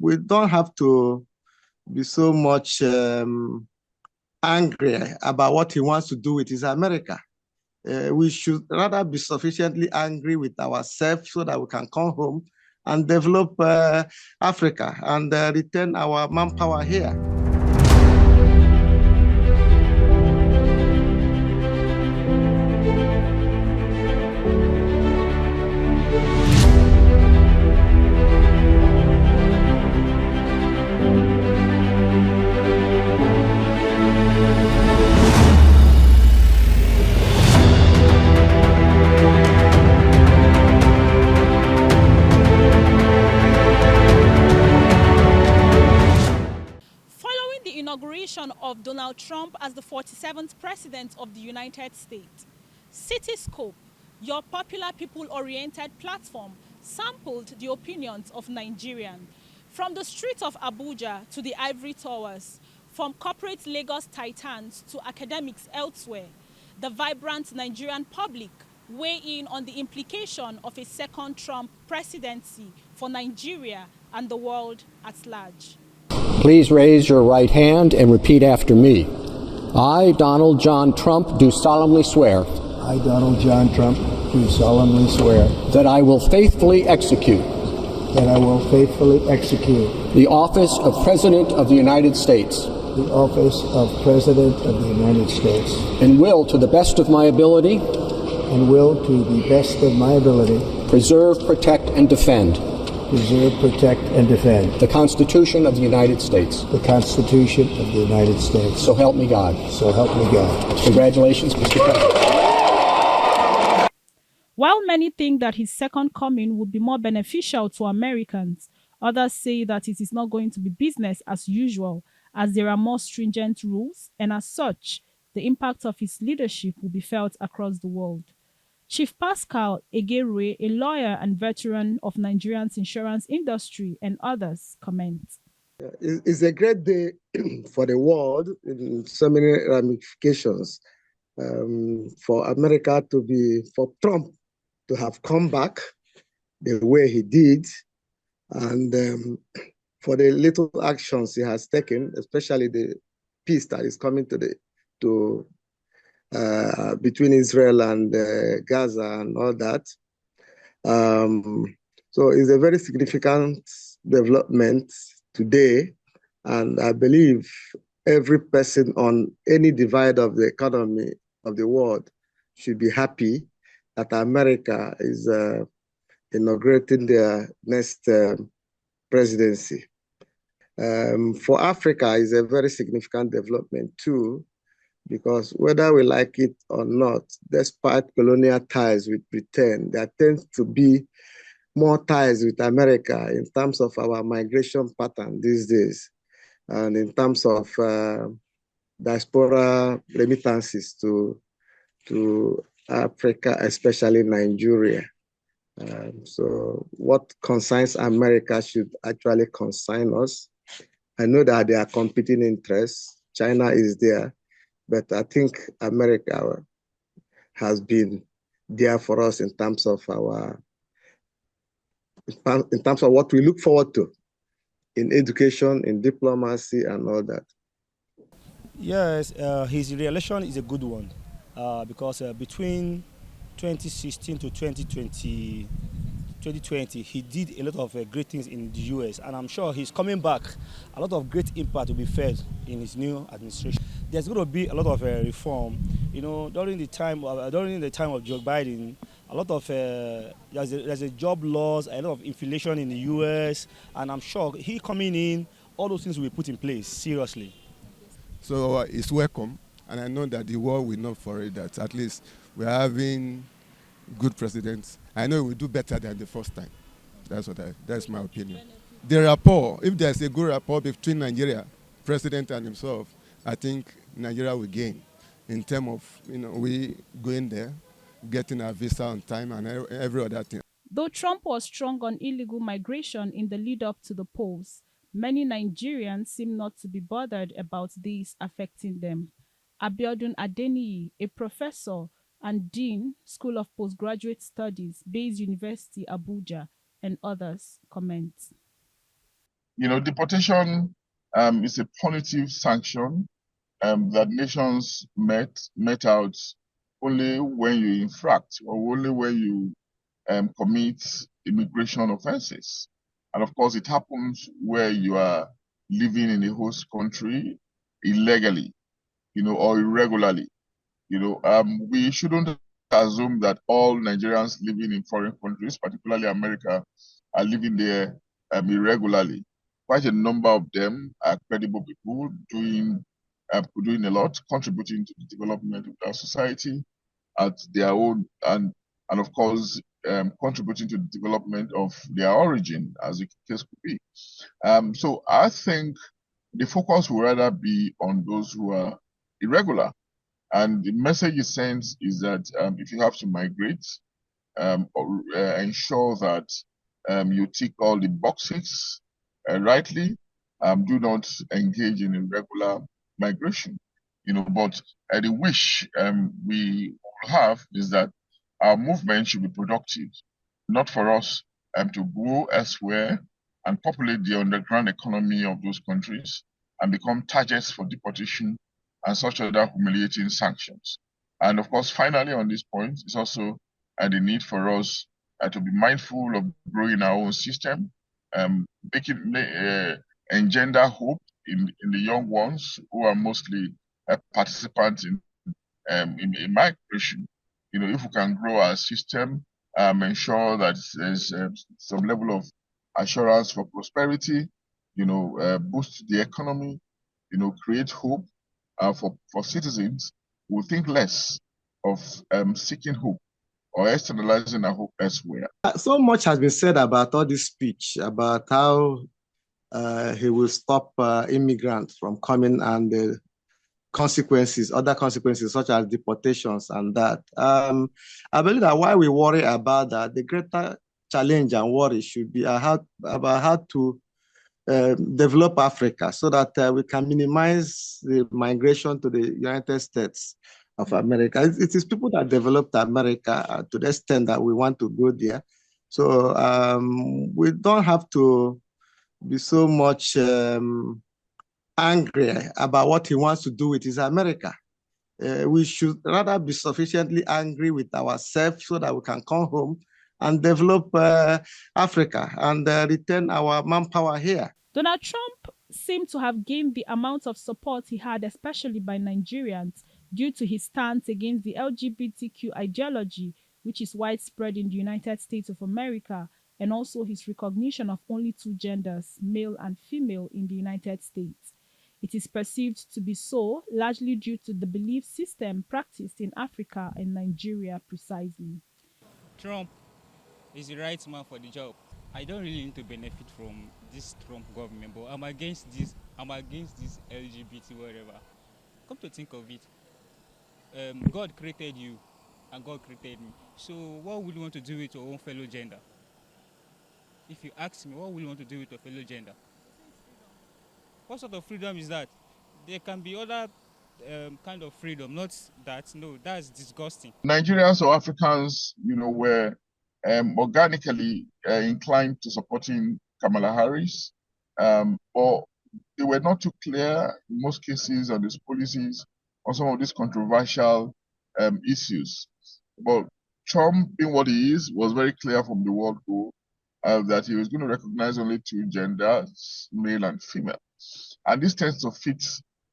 we don't have to be so much angry about what he wants to do with his America. We should rather be sufficiently angry with ourselves so that we can come home and develop Africa and retain our manpower here. Inauguration of Donald Trump as the 47th President of the United States. Cityscope, your popular people-oriented platform, sampled the opinions of Nigerians. From the streets of Abuja to the ivory towers, from corporate Lagos titans to academics elsewhere, the vibrant Nigerian public weigh in on the implication of a second Trump presidency for Nigeria and the world at large. Please raise your right hand and repeat after me. I, Donald John Trump, do solemnly swear. I, Donald John Trump, do solemnly swear. That I will faithfully execute. That I will faithfully execute. The office of President of the United States. The office of President of the United States. And will, to the best of my ability. And will, to the best of my ability. Preserve, protect, and defend. Preserve, protect, and defend. The Constitution of the United States. The Constitution of the United States. So help me God. So help me God. Congratulations, Mr. President. While many think that his second coming would be more beneficial to Americans, others say that it is not going to be business as usual, as there are more stringent rules, and as such, the impact of his leadership will be felt across the world. Chief Pascal Egerue, a lawyer and veteran of Nigeria's insurance industry, and others comment. It's a great day for the world in so many ramifications. For America for Trump to have come back the way he did, and for the little actions he has taken, especially the peace that is coming between Israel and Gaza and all that. So it's a very significant development today. And I believe every person on any divide of the economy of the world should be happy that America is inaugurating their next presidency. For Africa, it's a very significant development too, because whether we like it or not, despite colonial ties with Britain, there tends to be more ties with America in terms of our migration pattern these days, and in terms of diaspora remittances to Africa, especially Nigeria. So what concerns America should actually concern us. I know that there are competing interests. China is there. But I think America has been there for us in terms of what we look forward to in education, in diplomacy, and all that. Yes, his re-election is a good one because between 2016 to 2020, he did a lot of great things in the U.S. and I'm sure he's coming back. A lot of great impact will be felt in his new administration. There's going to be a lot of reform. You know, during the time of Joe Biden, a lot of there's a job loss, a lot of inflation in the U.S. and I'm sure he coming in, all those things will be put in place seriously. So it's welcome, and I know that the world will not for it that at least we're having good presidents. I know it will do better than the first time. That's my opinion. The rapport, if there's a good rapport between Nigeria, president and himself, I think Nigeria will gain in terms of, we going there, getting our visa on time and every other thing. Though Trump was strong on illegal migration in the lead up to the polls, many Nigerians seem not to be bothered about this affecting them. Abiodun Adeniyi, a professor and Dean, School of Postgraduate Studies, Bayes University, Abuja, and others comment. Deportation is a punitive sanction that nations met out only when you infract or only when you commit immigration offenses. And of course, it happens where you are living in a host country illegally, or irregularly. We shouldn't assume that all Nigerians living in foreign countries, particularly America, are living there irregularly. Quite a number of them are credible people doing a lot, contributing to the development of our society at their own, and of course contributing to the development of their origin, as the case could be. So I think the focus will rather be on those who are irregular. And the message it sends is that if you have to migrate, ensure that you tick all the boxes rightly. Do not engage in irregular migration. But the wish we will have is that our movement should be productive, not for us to go elsewhere and populate the underground economy of those countries and become targets for deportation and such other humiliating sanctions. And of course, finally, on this point, is also the need for us to be mindful of growing our own system, engender hope in the young ones who are mostly participants in migration. If we can grow our system, ensure that there's some level of assurance for prosperity, boost the economy, create hope for citizens, we'll think less of seeking hope or externalizing our hope elsewhere. So much has been said about all this speech, about how he will stop immigrants from coming and the consequences, other consequences such as deportations and that. I believe that while we worry about that, the greater challenge and worry should be about how to develop Africa so that we can minimize the migration to the United States of America. It is people that developed America to the extent that we want to go there. So we don't have to be so much angry about what he wants to do with his America. We should rather be sufficiently angry with ourselves so that we can come home and develop Africa and retain our manpower here. Donald Trump seemed to have gained the amount of support he had, especially by Nigerians, due to his stance against the LGBTQ ideology, which is widespread in the United States of America, and also his recognition of only two genders, male and female, in the United States. It is perceived to be so, largely due to the belief system practiced in Africa and Nigeria precisely. Trump is the right man for the job. I don't really need to benefit from this Trump government, but I'm against this LGBT whatever. Come to think of it, God created you and God created me. So what would you want to do with your own fellow gender? If you ask me, what would you want to do with your fellow gender? What sort of freedom is that? There can be other kind of freedom, not that. No, that's disgusting. Nigerians or Africans, were organically inclined to supporting Kamala Harris, but they were not too clear in most cases on these policies on some of these controversial issues. But Trump, being what he is, was very clear from the word go that he was going to recognize only two genders, male and female. And this tends to fit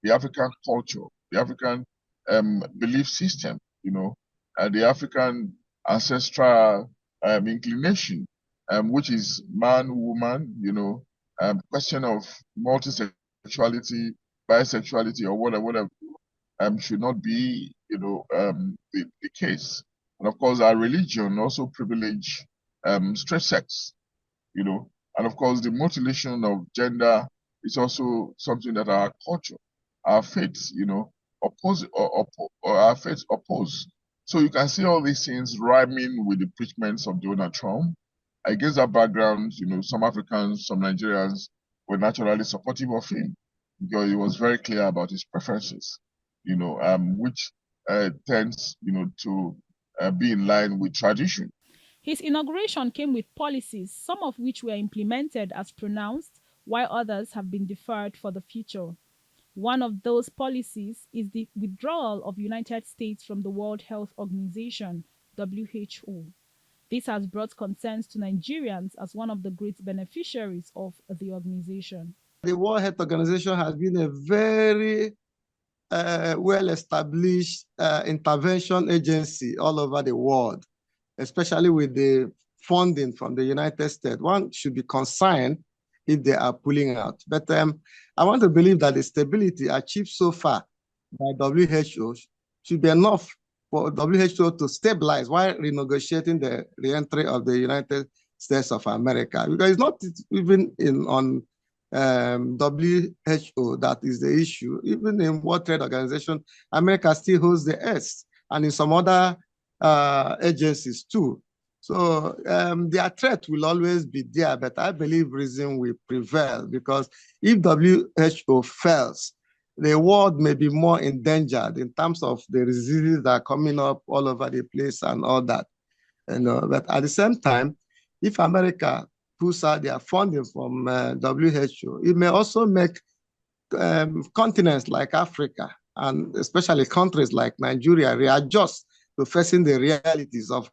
the African culture, the African belief system, the African ancestral inclination, which is man, woman, question of multisexuality, bisexuality, or whatever, should not be, the case. And of course, our religion also privilege straight sex, and of course, the mutilation of gender is also something that our culture, our faiths, oppose or our faiths oppose. So you can see all these things rhyming with the preachments of Donald Trump. Against that background, some Africans, some Nigerians were naturally supportive of him because he was very clear about his preferences, which tends, to be in line with tradition. His inauguration came with policies, some of which were implemented as pronounced, while others have been deferred for the future. One of those policies is the withdrawal of United States from the World Health Organization, WHO. This has brought concerns to Nigerians as one of the great beneficiaries of the organization. The World Health Organization has been a very well-established intervention agency all over the world, especially with the funding from the United States. One should be concerned if they are pulling out. But I want to believe that the stability achieved so far by WHO should be enough for WHO to stabilize while renegotiating the re-entry of the United States of America. Because it's not even on WHO that is the issue. Even in World Trade Organization, America still holds the S, and in some other agencies too. So their threat will always be there, but I believe reason will prevail, because if WHO fails, the world may be more endangered in terms of the diseases that are coming up all over the place and all that. But at the same time, if America pulls out their funding from WHO, it may also make continents like Africa, and especially countries like Nigeria, readjust to facing the realities of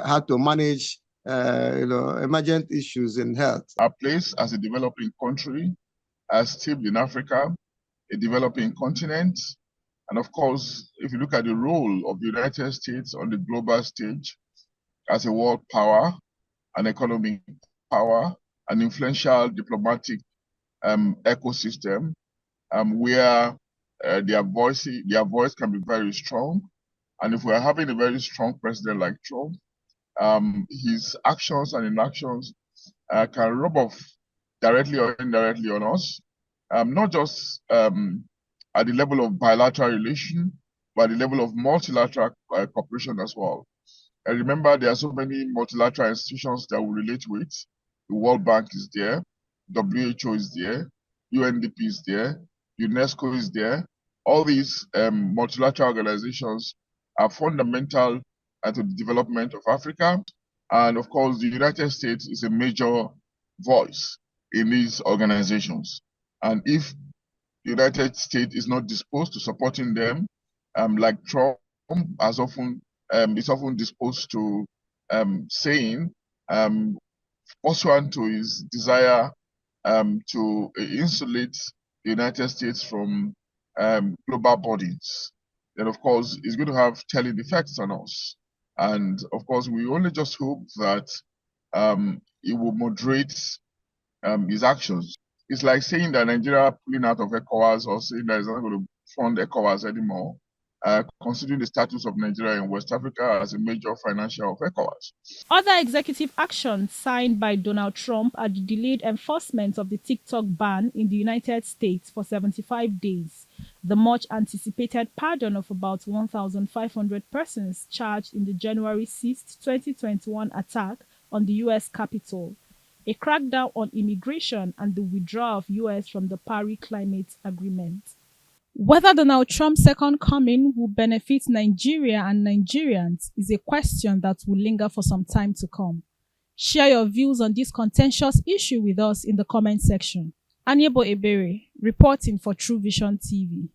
how to manage emergent issues in health. Our place as a developing country, as steeped in Africa, a developing continent, and of course, if you look at the role of the United States on the global stage as a world power, an economic power, an influential diplomatic ecosystem, where their voice can be very strong. And if we are having a very strong president like Trump, his actions and inactions can rub off directly or indirectly on us, not just at the level of bilateral relation, but at the level of multilateral cooperation as well. And remember, there are so many multilateral institutions that we relate with. The World Bank is there, WHO is there, UNDP is there, UNESCO is there. All these multilateral organizations are fundamental to the development of Africa. And of course, the United States is a major voice in these organizations. And if the United States is not disposed to supporting them, like Trump is often disposed to saying, pursuant to his desire to insulate the United States from global bodies, then of course it's going to have telling effects on us. And of course, we only just hope that it will moderate his actions. It's like saying that Nigeria pulling out of ECOWAS, or saying that it's not going to fund ECOWAS anymore, considering the status of Nigeria in West Africa as a major financier of ECOWAS. Other executive actions signed by Donald Trump are the delayed enforcement of the TikTok ban in the United States for 75 days, the much-anticipated pardon of about 1,500 persons charged in the January 6, 2021 attack on the U.S. Capitol, a crackdown on immigration, and the withdrawal of U.S. from the Paris Climate Agreement. Whether Donald Trump's second coming will benefit Nigeria and Nigerians is a question that will linger for some time to come. Share your views on this contentious issue with us in the comment section. Anyebo Ebere, reporting for True Vision TV.